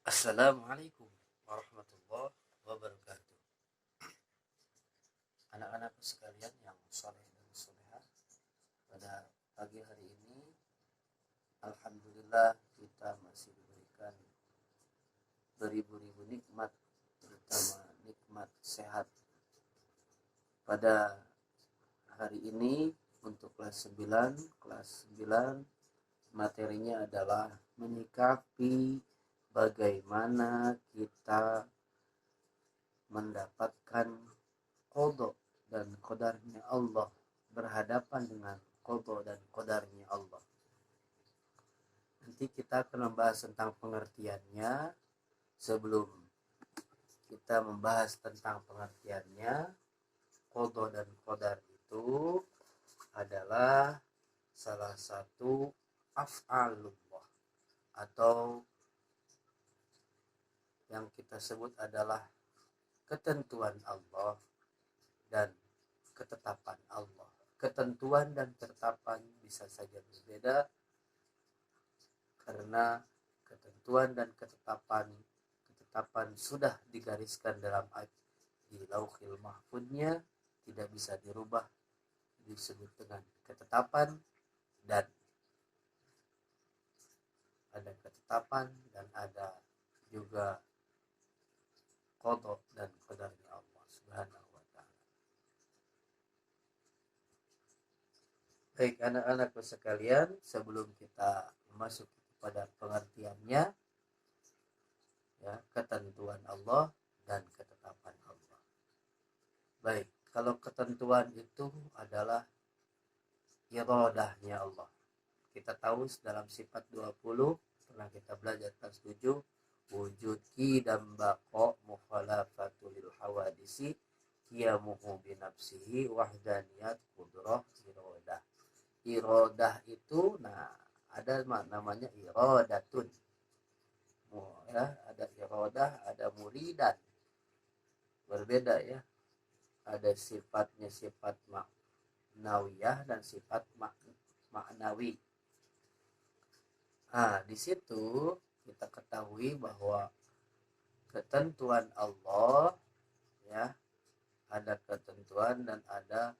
Assalamualaikum warahmatullahi wabarakatuh. Anak-anakku sekalian yang soleh dan solehah, pada pagi hari ini alhamdulillah kita masih diberikan beribu-ribu nikmat, terutama nikmat sehat. Pada hari ini untuk kelas 9 materinya adalah menyikapi bagaimana kita mendapatkan qada dan qadarnya Allah, berhadapan dengan qada dan qadarnya Allah. Nanti kita akan membahas tentang pengertiannya. Sebelum kita membahas tentang pengertiannya, qada dan qadar itu adalah salah satu af'alullah, atau yang kita sebut adalah ketentuan Allah dan ketetapan Allah. Ketentuan dan ketetapan bisa saja berbeda, karena ketentuan dan ketetapan sudah digariskan dalam di Lauhil Mahfudnya, tidak bisa dirubah, disebut dengan ketetapan. Dan ada ketetapan dan ada juga qada dan qadarnya Allah Subhanahu wa taala. Baik anak-anakku sekalian, sebelum kita memasuki pada pengertiannya, ya, ketentuan Allah dan ketetapan Allah. Baik, kalau ketentuan itu adalah iradahnya Allah. Kita tahu dalam sifat 20 pernah kita belajar kelas 7, wujud qidam baqa mukhalafatul hawadisi qiyamuhu binafsihi wahdaniyat qudrah iradah. Iradah itu ada namanya iradatun. Ya, ada iradah, ada muridan. Berbeda ya. Ada sifatnya sifat maknawiyah dan sifat maknawi. Di situ kita ketahui bahwa ketentuan Allah, ya, ada ketentuan dan ada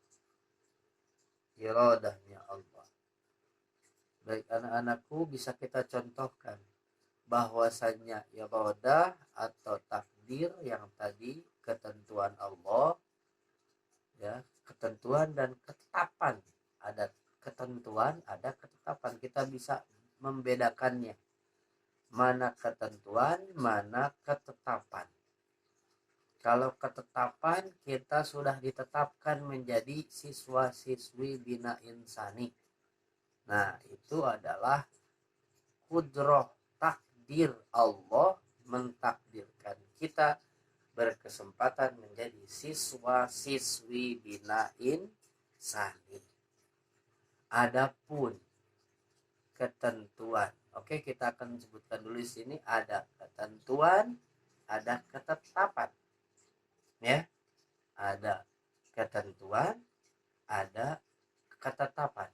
iradahnya Allah. Baik anak-anakku, bisa kita contohkan bahwasanya iradah atau takdir yang tadi ketentuan Allah, ya, ketentuan dan ketetapan. Ada ketentuan, ada ketetapan. Kita bisa membedakannya, mana ketentuan, mana ketetapan. Kalau ketetapan, kita sudah ditetapkan menjadi siswa-siswi bina insani. Itu adalah qudrah, takdir Allah mentakdirkan kita berkesempatan menjadi siswa-siswi bina insani. Adapun ketentuan, oke, kita akan sebutkan dulu di sini. Ada ketentuan, ada ketetapan, ya. Ada ketentuan, ada ketetapan.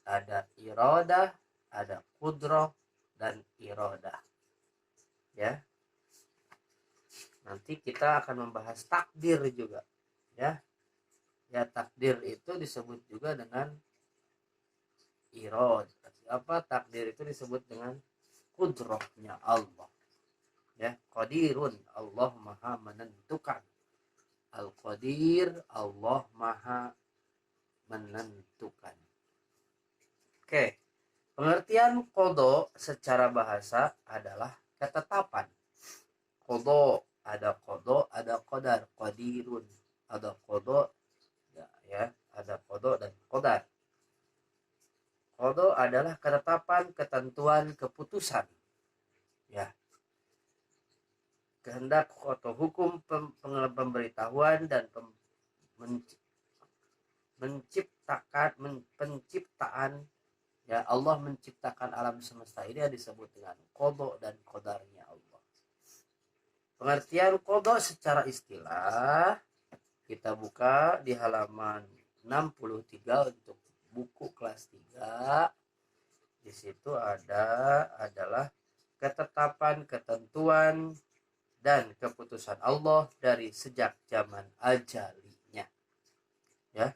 Ada iradah, ada qudrah dan iradah, ya. Nanti kita akan membahas takdir juga, ya. Ya, takdir itu disebut juga dengan takdir itu disebut dengan qudrahnya Allah, ya. Qadirun, Allah maha menentukan. Al-Qadir, Allah maha menentukan. Oke, pengertian qada secara bahasa adalah ketetapan. Qada, ada qadar. Qadirun, ada qada, ya, ada qada dan qadar. Qada adalah ketetapan, ketentuan, keputusan, ya, kehendak atau hukum, pemberitahuan dan penciptaan, ya. Allah menciptakan alam semesta ini disebut dengan qada dan qadarnya Allah. Pengertian qada secara istilah kita buka di halaman 63 untuk buku kelas 3. Di situ adalah ketetapan, ketentuan, dan keputusan Allah dari sejak zaman ajalinya. Ya.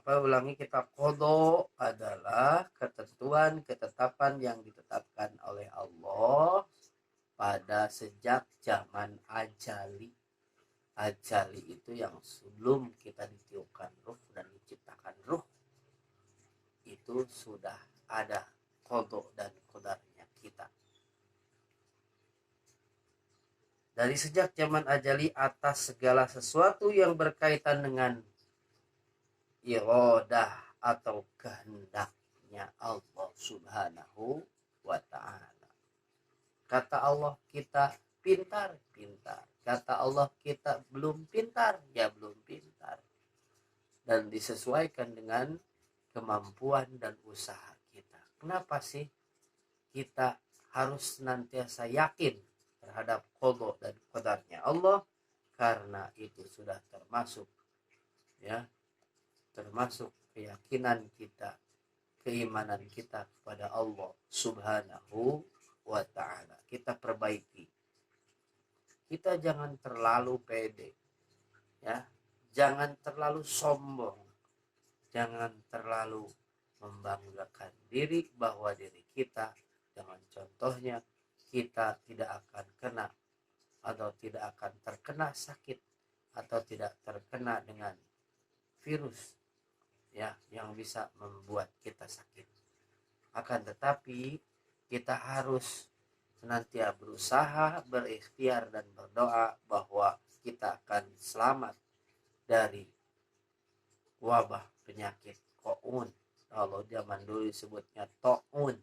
Ulangi, kita qada adalah ketentuan, ketetapan yang ditetapkan oleh Allah pada sejak zaman ajali. Ajali itu yang sebelum kita ditiupkan ruh dan diciptakan ruh, itu sudah ada qada dan qadarnya kita. Dari sejak zaman ajali atas segala sesuatu yang berkaitan dengan iradah atau kehendaknya Allah Subhanahu wa ta'ala. Kata Allah kita pintar. Kata Allah kita belum pintar, ya belum pintar. Dan disesuaikan dengan kemampuan dan usaha kita. Kenapa sih kita harus senantiasa yakin terhadap qada dan qadarnya Allah? Karena itu sudah termasuk keyakinan kita, keimanan kita kepada Allah Subhanahu wa ta'ala. Kita perbaiki. Kita jangan terlalu pede, ya. Jangan terlalu sombong. Jangan terlalu membanggakan diri bahwa diri kita, dengan contohnya, kita tidak akan kena atau tidak akan terkena sakit atau tidak terkena dengan virus, ya, yang bisa membuat kita sakit. Akan tetapi kita harus senantiasa berusaha, berikhtiar dan berdoa bahwa kita akan selamat dari wabah penyakit qaun. Kalau zaman dulu disebutnya taun,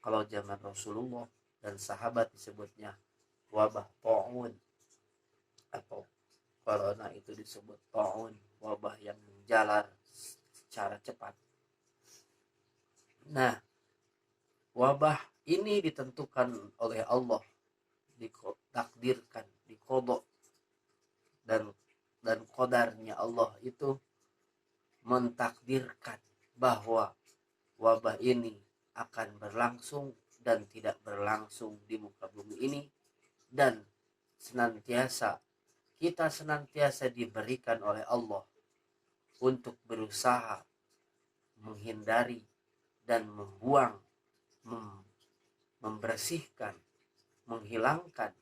kalau zaman Rasulullah dan sahabat disebutnya wabah taun, atau corona itu disebut taun, wabah yang menjalar secara cepat. Nah, wabah ini ditentukan oleh Allah, ditakdirkan, diqada, dan qadarnya Allah itu mentakdirkan bahwa wabah ini akan berlangsung dan tidak berlangsung di muka bumi ini, dan kita senantiasa diberikan oleh Allah untuk berusaha menghindari dan membersihkan, menghilangkan,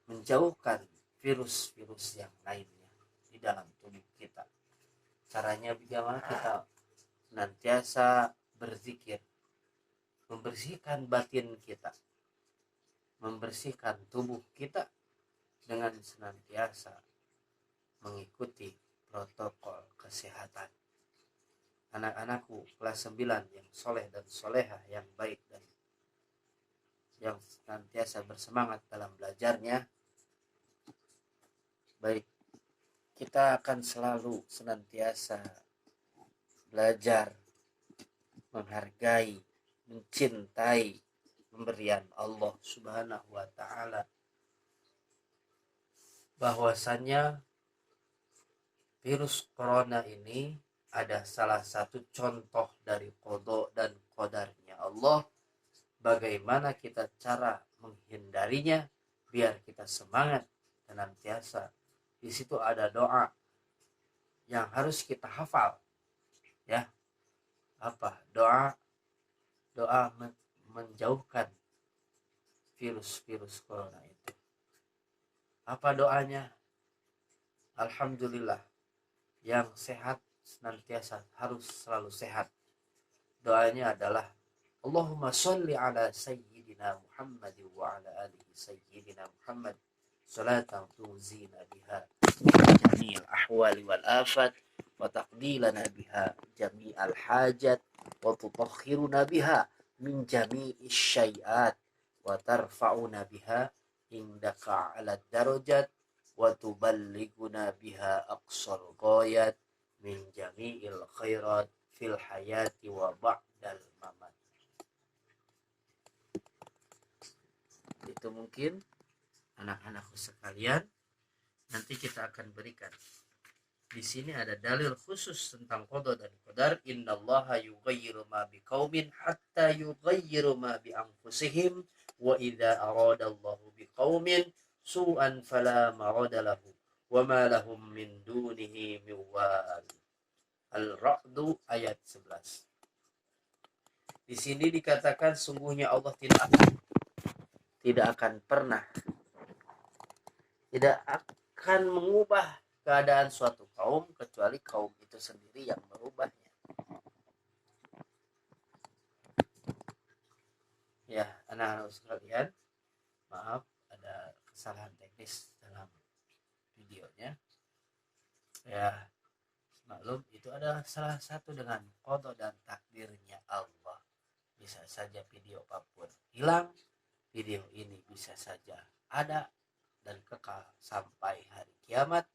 menjauhkan virus-virus yang lainnya di dalam tubuh kita. Caranya bagaimana? Kita senantiasa berzikir, membersihkan batin kita, membersihkan tubuh kita dengan senantiasa mengikuti protokol kesehatan. Anak-anakku kelas 9 yang soleh dan solehah, yang baik dan yang senantiasa bersemangat dalam belajarnya, baik, kita akan selalu senantiasa belajar, menghargai, mencintai pemberian Allah Subhanahu wa ta'ala, bahwasannya virus corona ini ada salah satu contoh dari qada dan qadarnya Allah. Bagaimana kita cara menghindarinya biar kita semangat senantiasa. Di situ ada doa yang harus kita hafal, ya. Apa doa menjauhkan virus-virus corona itu? Apa doanya? Alhamdulillah, yang sehat senantiasa harus selalu sehat. Doanya adalah Allahumma sholli ala sayyidina Muhammad wa ala alihi sayyidina Muhammad salatan tuzina biha jami'al ahwali wal afat wa taqdilana biha jami'al hajat wa tutahhiruna biha min jami'is syai'at wa tarfa'una biha indaka ala darajat wa tuballighuna biha aqsal ghayat min jami'il khairat fil hayati wa ba'dal mamat. Itu mungkin anak-anakku sekalian, nanti kita akan berikan Di sini ada dalil khusus tentang qada dan qadar. Innallaha yughayyiru ma biqaumin hatta yughayyiru ma bi anfusihim wa idza aradallahu biqaumin su'an fala marada lahu wa ma lahum min dunihi min wal. Al-Ra'd ayat 11. Di sini dikatakan sungguhnya Allah tidak akan pernah tidak akan mengubah keadaan suatu kaum kecuali kaum itu sendiri yang merubahnya. Ya, anak-anak sekalian, maaf ada kesalahan teknis dalam videonya. Ya, maklum itu adalah salah satu dengan qada dan takdirnya Allah. Bisa saja video apapun hilang, video ini bisa saja ada dan kekal sampai hari kiamat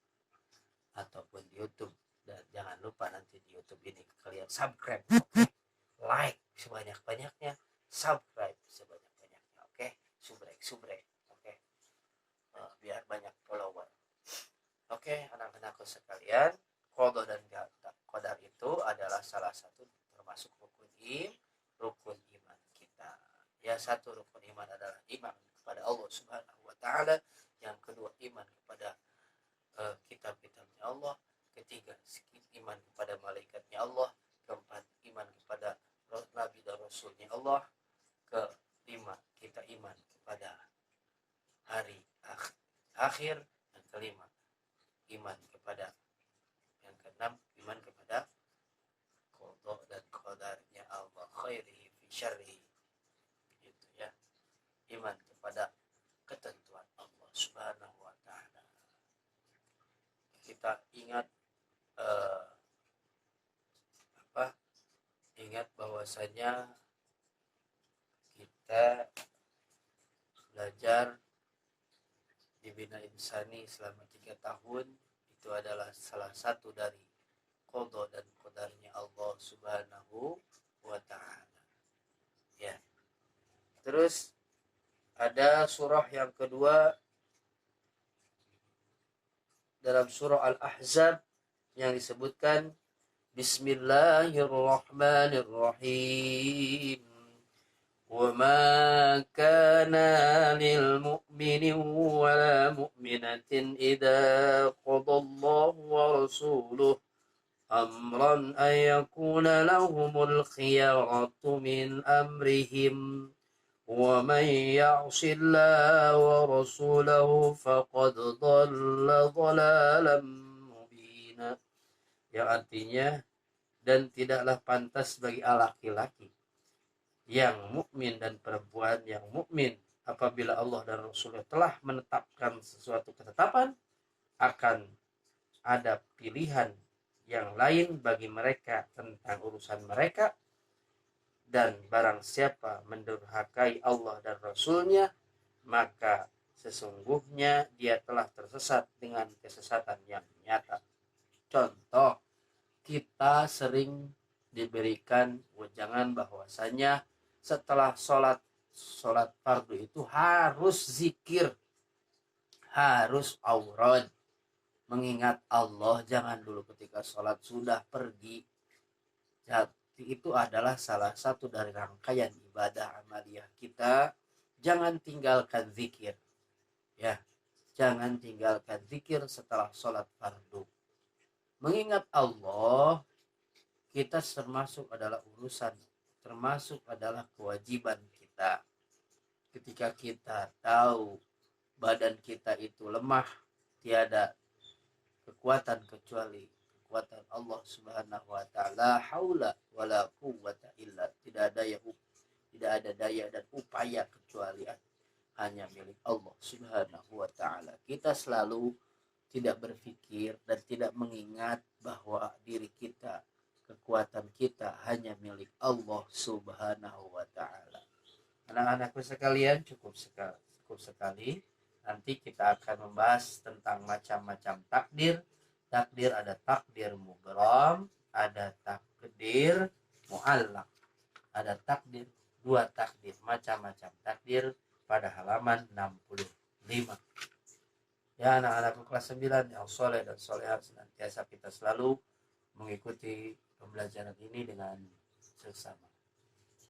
ataupun di YouTube. Dan jangan lupa nanti di YouTube ini kalian subscribe, like sebanyak-banyaknya, subscribe sebanyak-banyaknya, oke? Subrek, oke? Biar banyak follower. Oke, anak-anakku sekalian, qada dan qadar itu adalah salah satu termasuk rukun iman kita. Ya, satu rukun iman adalah iman kepada Allah Subhanahu wa taala, yang kedua iman kepada kitab-kitabnya Allah, ketiga iman kepada malaikatnya Allah, keempat iman kepada nabi dan rasulnya Allah, kelima kita iman kepada hari akhir, dan kelima iman kepada, yang keenam iman kepada qada dan qadarnya Allah, khairihi fi syarrihi, gitu ya. Iman kepada ketentuan Allah Subhanahu wa taala. Kita ingat ingat bahwasanya kita belajar di Bina Insani selama 3 tahun, itu adalah salah satu dari qada dan qadarnya Allah Subhanahu wa taala. Ya. Terus ada surah yang kedua dalam surah Al-Ahzab yang disebutkan Bismillahirrahmanirrahim. وما كان للمؤمن ولا مؤمنة إذا قضى الله ورسوله أمرا أن يكون لهم الخيرة من أمرهم ومن يعص الله ورسوله فقد ضل ضلالا مبينا. Yang artinya, dan tidaklah pantas bagi laki-laki yang mukmin dan perempuan yang mukmin apabila Allah dan Rasulnya telah menetapkan sesuatu ketetapan, akan ada pilihan yang lain bagi mereka tentang urusan mereka, dan barang siapa mendurhakai Allah dan Rasulnya, maka sesungguhnya dia telah tersesat dengan kesesatan yang nyata. Contoh, kita sering diberikan wejangan bahwasanya setelah sholat fardu itu harus zikir, harus aurad, mengingat Allah. Jangan dulu ketika sholat sudah pergi. Jadi itu adalah salah satu dari rangkaian ibadah amaliyah kita. Jangan tinggalkan zikir, ya. Jangan tinggalkan zikir setelah sholat fardu. Mengingat Allah kita termasuk adalah kewajiban kita. Ketika kita tahu badan kita itu lemah, tiada kekuatan kecuali kekuatan Allah Subhanahu wa taala, haula wala quwwata illa, tidak ada daya dan upaya kecuali hanya milik Allah Subhanahu wa taala. Kita selalu tidak berpikir dan tidak mengingat bahwa diri kita, kekuatan kita hanya milik Allah Subhanahu wa taala. Anak-anakku sekalian, cukup sekali. Nanti kita akan membahas tentang macam-macam takdir. Takdir ada takdir mubram, ada takdir muallaq, ada takdir, 2 takdir, macam-macam takdir pada halaman 65. Ya anak-anakku kelas 9 yang soleh dan soleha, senantiasa kita selalu mengikuti pembelajaran ini dengan seksama.